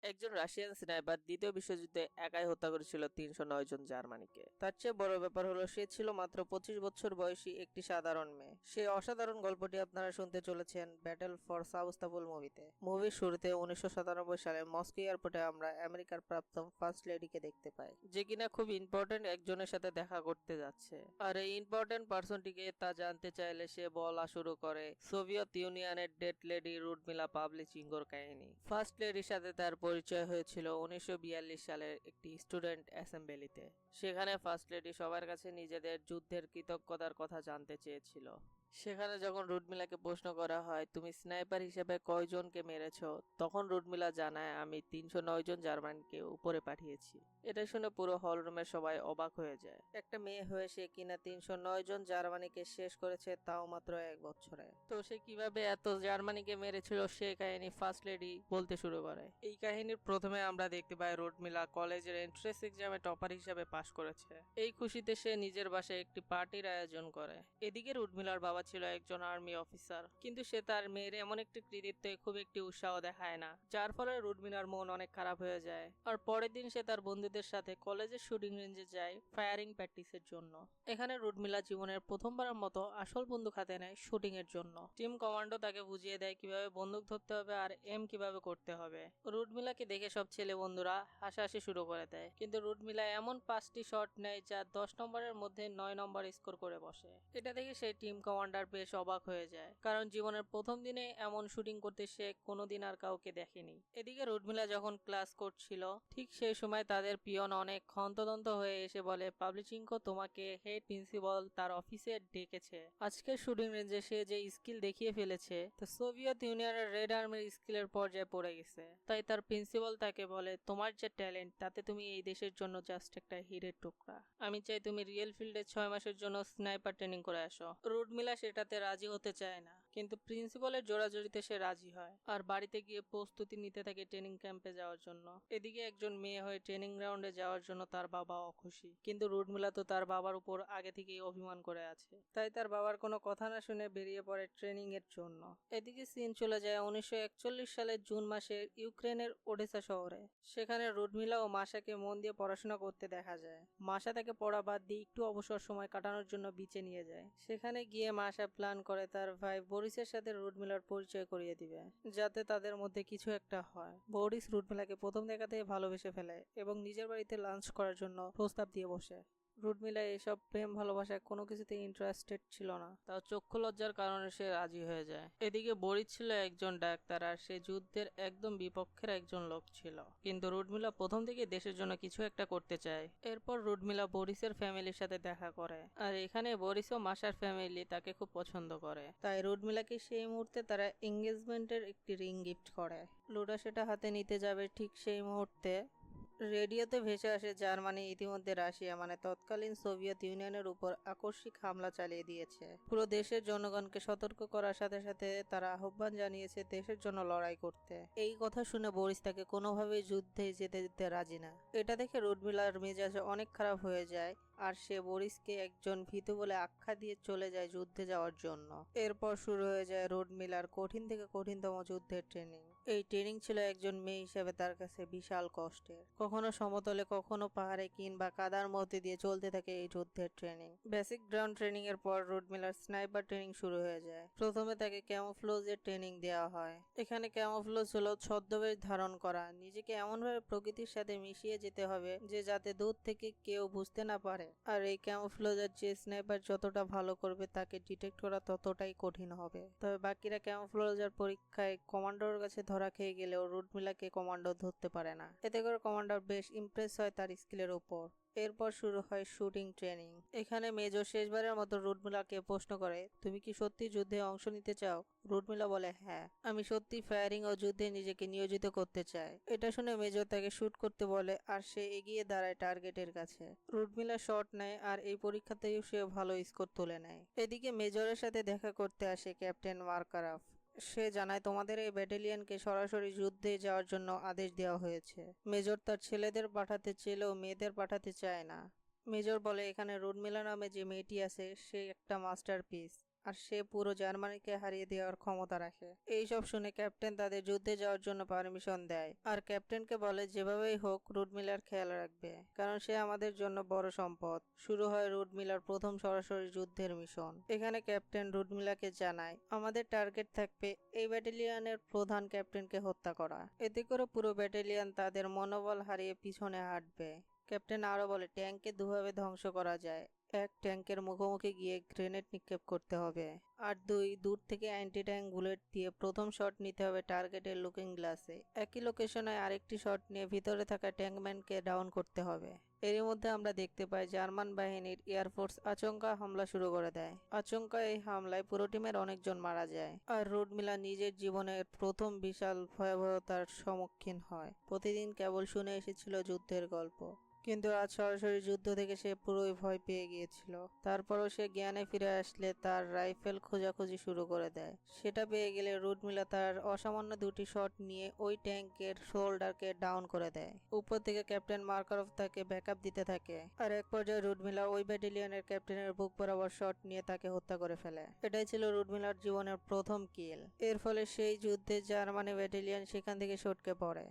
একজন Russian sniper দ্বিতীয় বিশ্বযুদ্ধে একাই হত্যা করেছিল ৩০৯ জন জার্মানিকে। তার চেয়ে বড় ব্যাপার হলো সে ছিল মাত্র ২৫ বছর বয়সী একটি সাধারণ মেয়ে। সেই অসাধারণ গল্পটি আপনারা শুনতে চলেছেন ব্যাটল ফর সাউস্তাপুল মুভিতে। মুভির শুরুতে ১৯৯৭ সালে মস্কো এয়ারপোর্টে আমরা আমেরিকার প্রাক্তন ফার্স্ট লেডিকে দেখতে পাই, যে কিনা খুব ইম্পর্টেন্ট একজনের সাথে দেখা করতে যাচ্ছে। আর এই ইম্পর্টেন্ট পার্সনটিকে তা জানতে চাইলে সে বলা শুরু করে সোভিয়েত ইউনিয়নের ডেড লেডি লুডমিলা পাভলিচেঙ্কোর কাহিনী। ফার্স্ট লেডির সাথে তার পরিচয় হয়েছিল ১৯৪২ সালের একটি স্টুডেন্ট অ্যাসেম্বলিতে। সেখানে ফার্স্ট লেডি সবার কাছে নিজেদের যুদ্ধের কৃতজ্ঞতার কথা জানতে চেয়েছিল। সেখানে যখন লুডমিলাকে প্রশ্ন করা হয় তুমি স্নাইপার হিসেবে কয়জনকে মেরেছ, তখন লুডমিলা জানায় আমি ৩০৯ জন জার্মানকে উপরে পাঠিয়েছি। এটা শুনে পুরো হলরুমের সবাই অবাক হয়ে যায়। একটা মেয়ে হয়ে সে কিনা ৩০৯ জন জার্মানিকে শেষ করেছে, তাও মাত্র ১ বছরে। তো সে কিভাবে এত জার্মানিকে মেরেছিল সে কাহিনী ফার্স্ট লেডি বলতে শুরু করে। এই কাহিনীর প্রথমে আমরা দেখতে পাই লুডমিলা কলেজের এন্ট্রান্স এক্সামে টপার হিসেবে পাশ করেছে। এই খুশিতে সে নিজের বাসায় একটি পার্টির আয়োজন করে। এদিকে লুডমিলার বাবা ছিল একজন আর্মি অফিসার, কিন্তু সে তার মেয়ের এমন একটি কৃতিত্বে খুব একটি উৎসাহ দেখায় না, যার ফলে লুডমিলার মন অনেক খারাপ হয়ে যায়। আর পরের দিন সে তার বন্ধুদের সাথে কলেজের শুটিং রেঞ্জে যায় ফায়ারিং প্র্যাকটিসের জন্য। এখানে লুডমিলা জীবনের প্রথমবারের মতো আসল বন্দুক হাতে নেয় শুটিং এর জন্য। টিম কমান্ডো তাকে বুঝিয়ে দেয় কিভাবে বন্দুক ধরতে হবে আর এম কিভাবে করতে হবে। লুডমিলাকে দেখে সব ছেলে বন্ধুরা হাসাহাসি শুরু করে দেয়, কিন্তু লুডমিলা এমন 5টি শট নেয় যা 10 নম্বরের মধ্যে 9 নম্বর স্কোর করে বসে। এটা দেখে সেই টিম কমান্ডার বেশ অবাক হয়ে যায়, কারণ জীবনের প্রথম দিনে এমন শুটিং করতে সে কোনোদিন আর কাউকে দেখেনি। এদিকে লুডমিলা যখন ক্লাস করছিল ঠিক সেই সময় তাদের পিয়ন অনেক হন্তদন্ত হয়ে এসে বলে পাভলিচেঙ্কো তোমাকে হেড প্রিন্সিপাল তার অফিসে ডেকেছে। আজকের শুটিং রেঞ্জে সে যে স্কিল দেখিয়ে ফেলেছে তা সোভিয়েত ইউনিয়নের রেড আর্মির স্কিলের পর্যায়ে পড়ে গেছে। তাই তার প্রিন্সিপাল তাকে বলে তোমার যে ট্যালেন্ট তাতে তুমি এই দেশের জন্য জাস্ট একটা হীরের টুকরা। আমি চাই তুমি রিয়েল ফিল্ডে 6 মাসের জন্য স্নাইপার ট্রেনিং করে আসো। লুডমিলা সেটাতে রাজি হতে চায় না, কিন্তু প্রিন্সিপালের জোরাজোরিতে সে রাজি হয় আর বাড়িতে গিয়ে প্রস্তুতি নিতে থাকে ট্রেনিং ক্যাম্পে যাওয়ার জন্য। এদিকে একজন মেয়ে হয়ে ট্রেনিং গ্রাউন্ডে যাওয়ার জন্য তার বাবা অখুশি, কিন্তু লুডমিলা তো তার বাবার উপর আগে থেকেই অভিমান করে আছে, তাই তার বাবার কোনো কথা না শুনে বেরিয়ে পড়ে ট্রেনিং এর জন্য। এদিকে সিন চলে যায় ১৯৪১ সালের জুন মাসের ইউক্রেনের ওডেসা শহরে। সেখানে লুডমিলা ও মাসাকে মন দিয়ে পড়াশোনা করতে দেখা যায়। মাসা তাকে পড়া বাদ দিয়ে একটু অবসর সময় কাটানোর জন্য বিচে নিয়ে যায়। সেখানে গিয়ে মাসা প্ল্যান করে তার ভাই বরিসের সাথে লুডমিলার পরিচয় করিয়ে দিবে, যাতে তাদের মধ্যে কিছু একটা হয়। বরিস লুডমিলাকে প্রথম দেখাতেই ভালোবেসে ফেলে এবং নিজের বাড়িতে লাঞ্চ করার জন্য প্রস্তাব দিয়ে বসে। লুডমিলা এসব প্রেম ভালোবাসায় কোনো কিছুতে ইন্টারেস্টেড ছিল না, তাও চক্ষু লজ্জার কারণে সে রাজি হয়ে যায়। এদিকে বরিস ছিল একজন ডাক্তার আর সে যুদ্ধের একদম বিপক্ষের একজন লোক ছিল, কিন্তু লুডমিলা প্রথম থেকে দেশের জন্য কিছু একটা করতে চায়। এরপর লুডমিলা বরিসের ফ্যামিলির সাথে দেখা করে, আর এখানে বরিস ও মাসার ফ্যামিলি তাকে খুব পছন্দ করে। তাই লুডমিলাকে সেই মুহূর্তে তারা এঙ্গেজমেন্টের একটি রিং গিফট করে। লুডা সেটা হাতে নিতে যাবে, ঠিক সেই মুহূর্তে রেডিওতে ভেসে আসে জার্মানি ইতিমধ্যে রাশিয়া মানে তৎকালীন সোভিয়েত ইউনিয়নের উপর আকস্মিক হামলা চালিয়ে দিয়েছে। পুরো দেশের জনগণকে সতর্ক করার সাথে সাথে তারা আহ্বান জানিয়েছে দেশের জন্য লড়াই করতে। এই কথা শুনে বরিস তাকে কোনোভাবেই যুদ্ধে যেতে দিতে রাজি না। এটা দেখে লুডমিলার মেজাজ অনেক খারাপ হয়ে যায় আর সে বরিসকে একজন ভীতু বলে আখ্যা দিয়ে চলে যায় যুদ্ধে যাওয়ার জন্য। এরপর শুরু হয়ে যায় লুডমিলার কঠিন থেকে কঠিনতম যুদ্ধের ট্রেনিং। এই ট্রেনিং ছিল একজন মেয়ে হিসেবে তার কাছে বিশাল কষ্টের। কখনো সমতলে, কখনো পাহাড়ে কিংবা কাদার মধ্যে দিয়ে চলতে থাকে এই যুদ্ধের ট্রেনিং। বেসিক গ্রাউন্ড ট্রেনিং এর পর লুডমিলার স্নাইপার ট্রেনিং শুরু হয়ে যায়। প্রথমে তাকে ক্যামোফ্লোজের ট্রেনিং দেওয়া হয়। এখানে ক্যামোফ্লোজ হলো ছদ্মবেশ ধারণ করা। নিজেকে এমনভাবে প্রকৃতির সাথে মিশিয়ে যেতে হবে যে যাতে দূর থেকে কেউ বুঝতে না পারে। আর এই ক্যামোফ্লোজার যে স্নাইপার যতটা ভালো করবে তাকে ডিটেক্ট করা ততটাই কঠিন হবে। তবে বাকিরা ক্যামোফ্লোজার পরীক্ষায় কমান্ডোর কাছে ধরা খেয়ে গেলেও লুডমিলাকে কমান্ডো ধরতে পারে না। এতে করে কমান্ডার বেশ ইমপ্রেস হয় তার স্কিলের উপর। এরপর শুরু হয় শুটিং ট্রেনিং। এখানে মেজর শেষবারের মতো লুডমিলাকে প্রশ্ন করে তুমি কি সত্যি যুদ্ধে অংশ নিতে চাও? লুডমিলা বলে হ্যাঁ, আমি সত্যি ফায়ারিং ও যুদ্ধে নিজেকে নিয়োজিত করতে চাই। এটা শুনে মেজর তাকে শুট করতে বলে আর সে এগিয়ে দাঁড়ায় টার্গেটের কাছে। লুডমিলা শট নেয় আর এই পরীক্ষাতেও সে ভালো স্কোর তুলে নেয়। এদিকে মেজরের সাথে দেখা করতে আসে ক্যাপ্টেন মার্কারাফ। সে জানায় তোমাদের এই ব্যাটালিয়নকে সরাসরি যুদ্ধে যাওয়ার জন্য আদেশ দেওয়া হয়েছে। মেজর তার ছেলেদের পাঠাতে চেলেও মেয়েদের পাঠাতে চায় না। মেজর বলে এখানে লুডমিলা নামে যে মেয়েটি আছে সে একটা মাস্টারপিস। আর সে পুরো জার্মানিকে হারিয়ে দেওয়ার ক্ষমতা রাখে। এইসব শুনে ক্যাপ্টেন তাদের যুদ্ধে যাওয়ার জন্য পারমিশন দেয় আর ক্যাপ্টেনকে বলে যেভাবেই হোক রুডমিলার খেয়াল রাখবে, কারণ সে আমাদের জন্য বড় সম্পদ। শুরু হয় রুডমিলার প্রথম সরাসরি যুদ্ধের মিশন। এখানে ক্যাপ্টেন রুডমিলাকে জানায় আমাদের টার্গেট থাকবে এই ব্যাটালিয়নের প্রধান ক্যাপ্টেনকে হত্যা করা। এতে করে পুরো ব্যাটালিয়ন তাদের মনোবল হারিয়ে পিছনে হাঁটবে। ক্যাপ্টেন আরো বলে ট্যাঙ্ককে দুভাবে ধ্বংস করা যায়। এক, ট্যাঙ্কের মুখোমুখি গিয়ে গ্রেনেড নিক্ষেপ করতে হবে, আর দুই, দূর থেকে অ্যান্টি ট্যাঙ্ক বুলেট দিয়ে প্রথম শট নিতে হবে টার্গেটের লুকিং গ্লাসে। একই লোকেশনে আরেকটি শট নিয়ে ভিতরে থাকা ট্যাঙ্কম্যানকে ডাউন করতে হবে। এরই মধ্যে আমরা দেখতে পাই জার্মান বাহিনীর এয়ারফোর্স আচমকা হামলা শুরু করে দেয়। আচমকা এই হামলায় পুরো টিমের অনেকজন মারা যায় আর রুডমিলা নিজের জীবনের প্রথম বিশাল ভয়াবহতার সম্মুখীন হয়। প্রতিদিন কেবল শুনে এসেছিল যুদ্ধের গল্প, কিন্তু আজ সরাসরি যুদ্ধ থেকে সে পুরোই ভয় পেয়ে গিয়েছিল। তারপরও সে জ্ঞানে ফিরে আসলে তার রাইফেল খোঁজাখুঁজি শুরু করে দেয়। সেটা পেয়ে গেলে রুডমিলা তার অসামান্য দুটি শট নিয়ে ওই ট্যাঙ্কের শোল্ডারকে ডাউন করে দেয়। উপর থেকে ক্যাপ্টেন মার্কারভ তাকে ব্যাকআপ দিতে থাকে আর এক পর্যায়ে রুডমিলা ওই ব্যাটালিয়নের ক্যাপ্টেনের বুক বরাবর শট নিয়ে তাকে হত্যা করে ফেলে। এটাই ছিল রুডমিলার জীবনের প্রথম কিল। এর ফলে সেই যুদ্ধে জার্মানি ব্যাটালিয়ন সেখান থেকে সটকে পড়ে।